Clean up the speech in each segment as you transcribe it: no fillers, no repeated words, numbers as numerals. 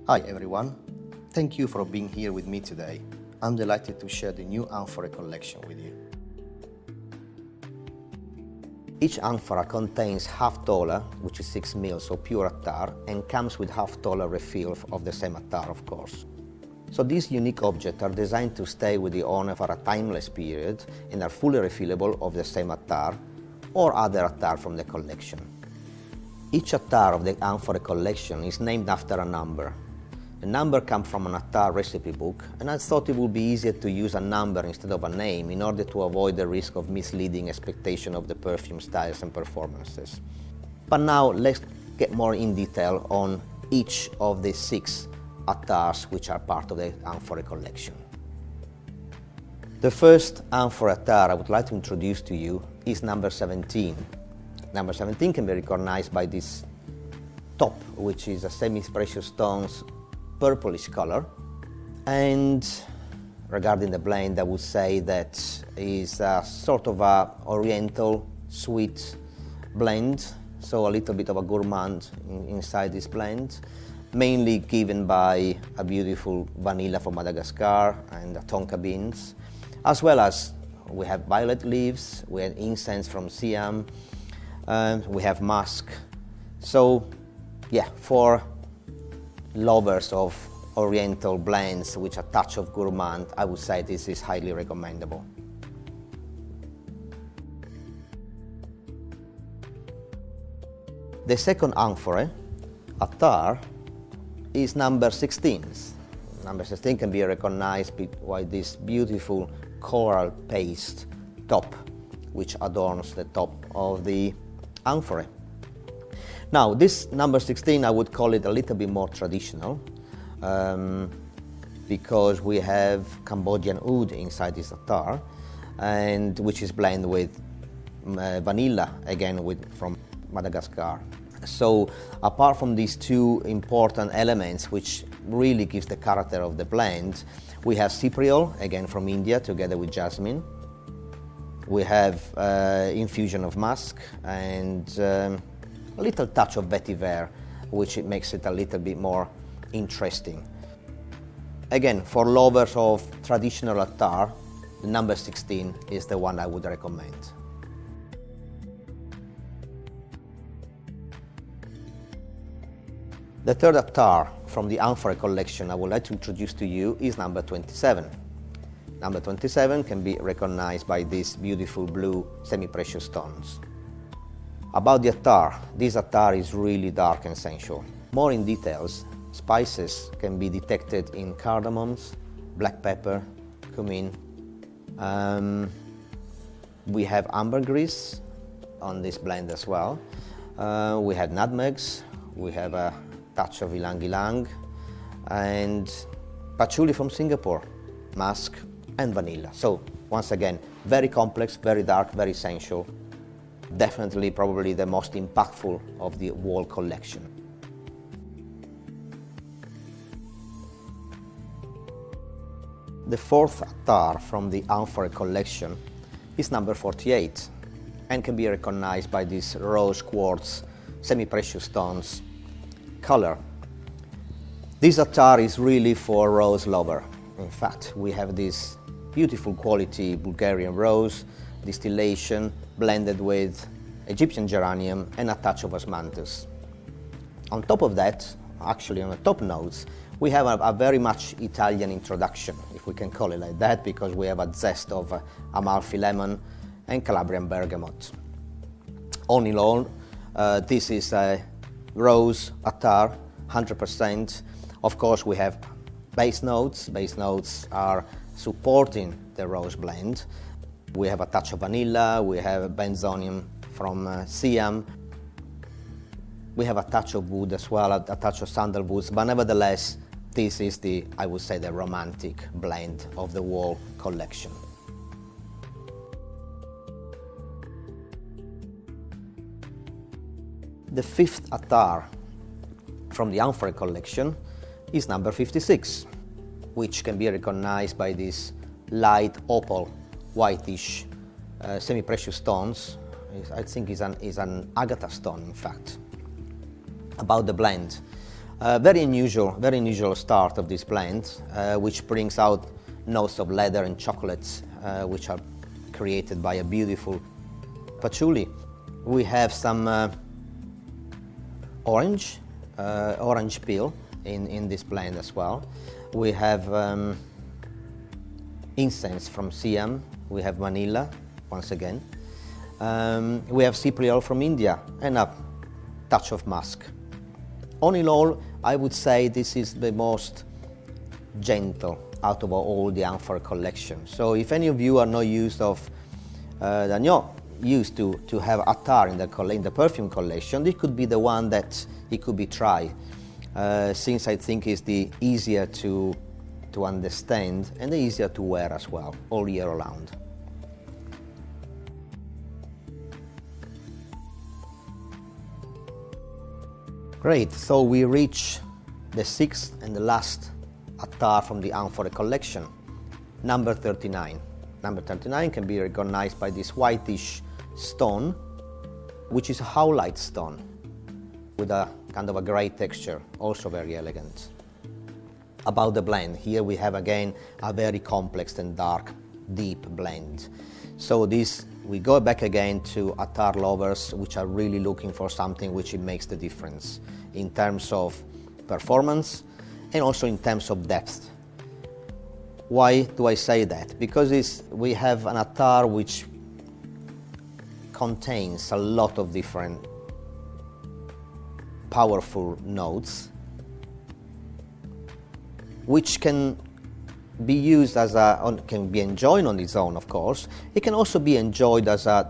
Hi everyone, thank you for being here with me today. I'm delighted to share the new Amphorae collection with you. Each amphora contains half tola, which is 6 ml, so pure Atar, and comes with half tola refill of the same Atar, of course. So these unique objects are designed to stay with the owner for a timeless period and are fully refillable of the same Atar or other Atar from the collection. Each Atar of the Amphorae collection is named after a number. The number comes from an Atar recipe book, and I thought it would be easier to use a number instead of a name in order to avoid the risk of misleading expectation of the perfume styles and performances. But now let's get more in detail on each of the 6 Atars which are part of the Amphorae collection. The first Amphorae Atar I would like to introduce to you is number 17. Number 17 can be recognized by this top, which is a semi-precious stones purplish color, and regarding the blend I would say that is a sort of a oriental sweet blend, so a little bit of a gourmand inside this blend, mainly given by a beautiful vanilla from Madagascar and the tonka beans, as well as we have violet leaves, we have incense from Siam, we have musk. So yeah, for lovers of oriental blends with a touch of gourmand, I would say this is highly recommendable. The second Amphorae, Atar, is number 16. Number 16 can be recognized by this beautiful coral paste top, which adorns the top of the Amphorae. Now, this number 16, I would call it a little bit more traditional because we have Cambodian oud inside this Atar, and which is blended with vanilla, again from Madagascar. So apart from these two important elements which really gives the character of the blend, we have cypriol, again from India, together with jasmine. We have infusion of musk and a little touch of vetiver, which it makes it a little bit more interesting. Again, for lovers of traditional Atar, the number 16 is the one I would recommend. The third Atar from the Amphorae collection I would like to introduce to you is number 27. Number 27 can be recognized by these beautiful blue semi-precious stones. About the Atar, this Atar is really dark and sensual. More in details, spices can be detected in cardamoms, black pepper, cumin. We have ambergris on this blend as well. We have nutmegs, we have a touch of ylang-ylang, and patchouli from Singapore, musk, and vanilla. So once again, very complex, very dark, very sensual. Definitely probably the most impactful of the whole collection. The fourth Atar from the Amphorae collection is number 48 and can be recognized by this rose quartz semi-precious stones color. This Atar is really for rose lover. In fact, we have this beautiful quality Bulgarian rose distillation blended with Egyptian geranium and a touch of osmanthus. On top of that, actually on the top notes, we have a very much Italian introduction, if we can call it like that, because we have a zest of Amalfi lemon and Calabrian bergamot. All in all, this is a rose Atar, 100%. Of course, we have base notes. Base notes are supporting the rose blend. We have a touch of vanilla, we have benzonium from Siam. We have a touch of wood as well, a touch of sandalwood, but nevertheless, this is I would say, the romantic blend of the whole collection. The fifth Atar from the Amphorae collection is number 56, which can be recognized by this light opal, whitish, semi-precious stones. I think is an agata stone, in fact. About the blend, Very unusual start of this blend, which brings out notes of leather and chocolates, which are created by a beautiful patchouli. We have some orange peel in this blend as well. We have incense from Siam. We have vanilla, once again. We have cypriol from India and a touch of musk. All in all, I would say this is the most gentle out of all the Amphorae collection. So if any of you are not used to have Atar in the perfume collection, this could be the one that it could be tried, since I think it's the easier to understand and the easier to wear as well, all year round. Great, so we reach the sixth and the last Atar from the Amphorae collection, number 39. Number 39 can be recognized by this whitish stone, which is a howlite stone with a kind of a grey texture, also very elegant. About the blend, here we have again a very complex and dark, deep blend. So we go back again to Atar lovers, which are really looking for something which makes the difference in terms of performance and also in terms of depth. Why do I say that? Because we have an Atar which contains a lot of different powerful notes, which can be used can be enjoyed on its own, of course. It can also be enjoyed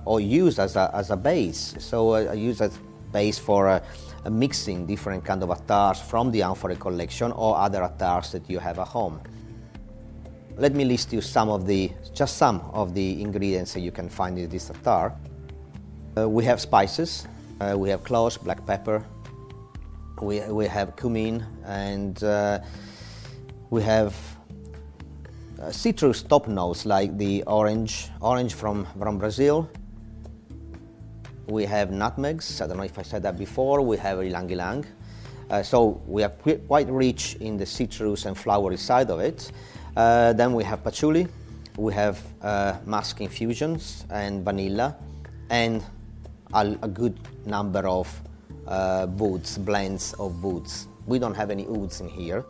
or used as a base. So used as base for mixing different kind of Atars from the Amphorae collection or other Atars that you have at home. Let me list you just some of the ingredients that you can find in this Atar. We have spices. We have cloves, black pepper. We have cumin, and we have citrus top notes like the orange from Brazil. We have nutmegs. I don't know if I said that before. We have ylang-ylang. So we are quite rich in the citrus and flowery side of it. Then we have patchouli. We have musk infusions and vanilla, and a good number of blends of woods. We don't have any ouds in here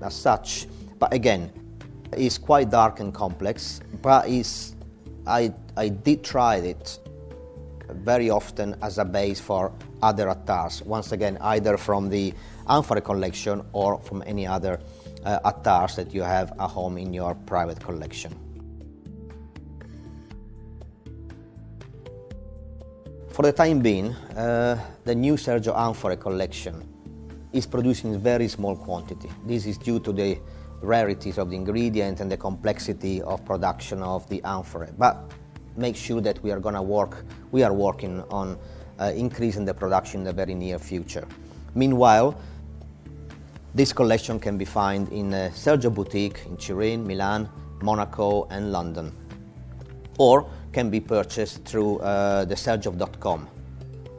as such, but again, it's quite dark and complex, but I did try it very often as a base for other Atars, once again either from the Amphorae collection or from any other Atars that you have at home in your private collection. For the time being, the new Sergio Amphorae collection is produced in very small quantity. This is due to the rarities of the ingredient and the complexity of production of the Amphorae. But make sure that we are working on increasing the production in the very near future. Meanwhile, this collection can be found in Sergio Boutique in Turin, Milan, Monaco and London, or can be purchased through the Xerjoff.com.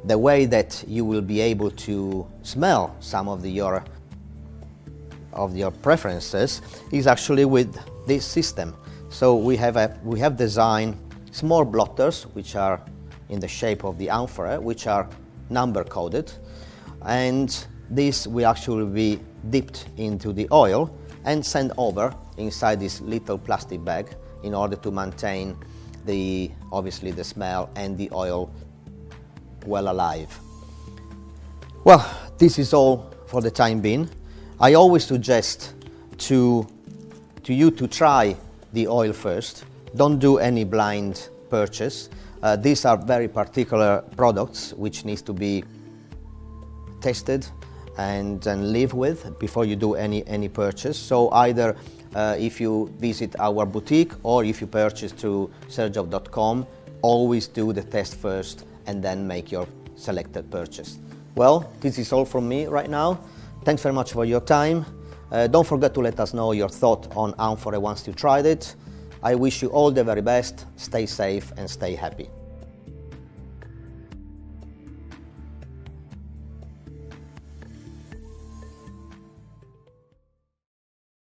The way that you will be able to smell some of your preferences is actually with this system. So we have designed small blotters which are in the shape of the Amphorae, which are number coded, and this will actually be dipped into the oil and sent over inside this little plastic bag in order to maintain obviously the smell and the oil well alive. Well, this is all for the time being. I always suggest to you to try the oil first. Don't do any blind purchase. These are very particular products which needs to be tested and live with before you do any purchase. So either if you visit our boutique or if you purchase through Xerjoff.com, always do the test first and then make your selected purchase. Well, this is all from me right now. Thanks very much for your time. Don't forget to let us know your thought on Amphorae once you tried it. I wish you all the very best. Stay safe and stay happy.